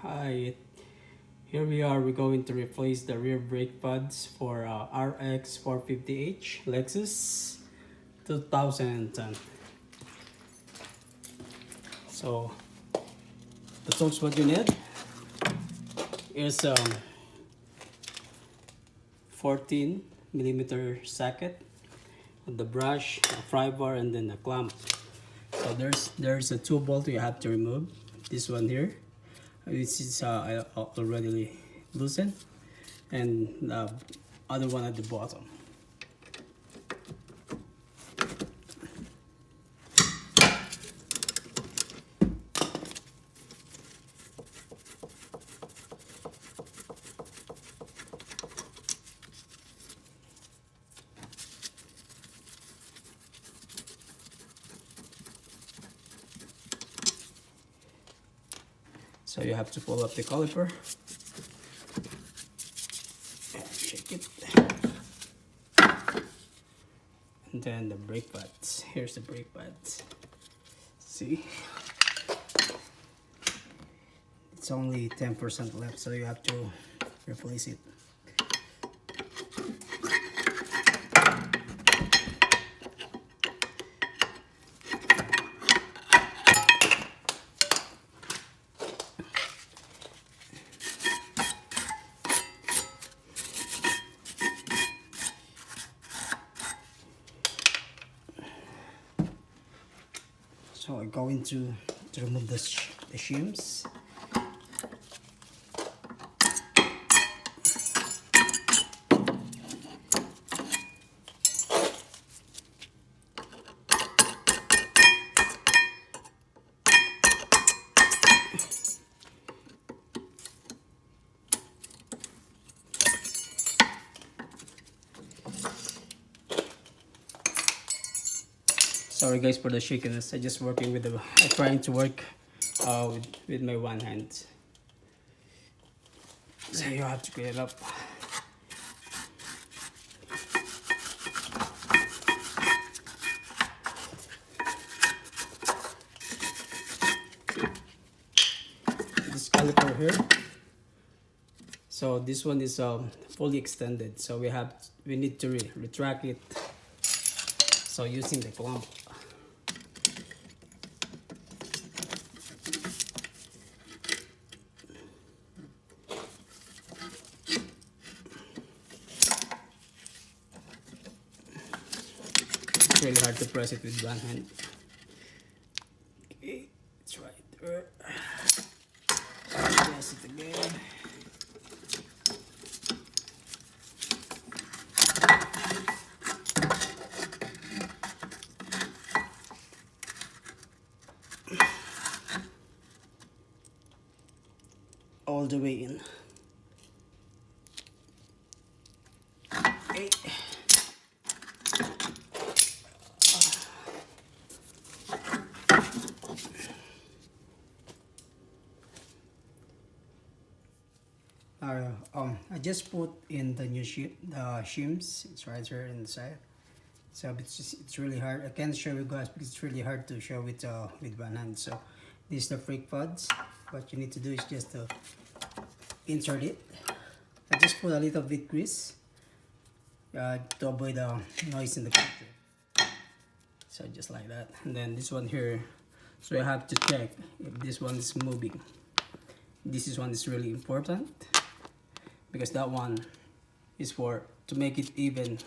Hi, here we are. We're going to replace the rear brake pads for Rx450h Lexus 2010. So the tools what you need is 14mm socket, the brush, a pry bar, and then a clamp. So there's a 2 bolt you have to remove. This one here, this is already loosened, and the other one at the bottom. So you have to pull up the caliper and shake it, and then the brake pads. Here's the brake pads. See, it's only 10% left, so you have to replace it. So I'm going to remove the shims. Sorry guys for the shakiness. I just working with I'm trying to work with my one hand. So you have to clean it up. This caliper here. So this one is fully extended. So we need to retract it. So using the clamp. It's really hard to press it with one hand. Okay, it's right there. Press it again. All the way in. Okay. I just put in the new shims. It's right here inside. So it's really hard. I can't show you guys because it's really hard to show with one hand. So this is the brake pads. What you need to do is just to insert it. I just put a little bit grease to avoid the noise in the picture. So just like that. And then this one here. So you have to check if this one is moving. This one is really important because that one is to make it even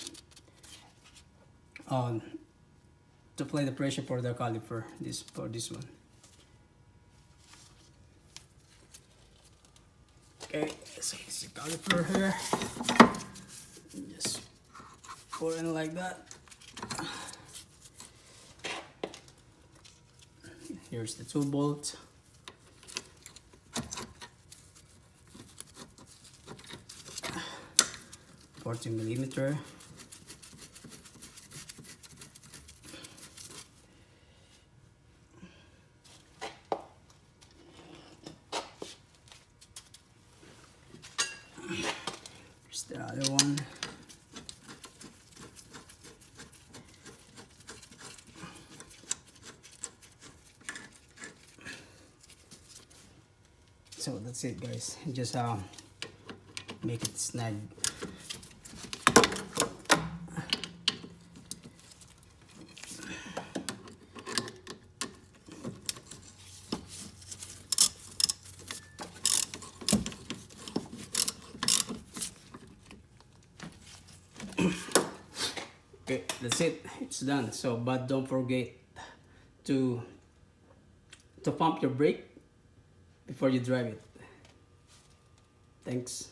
to apply the pressure for the caliper. This one. Okay, so it's the caliper here. Just put it in like that. Here's the 2 bolt. $14mm. Here's the other one. So that's it, guys. Just make it snug. Okay, that's it. It's done. So, but don't forget to pump your brake before you drive it. Thanks.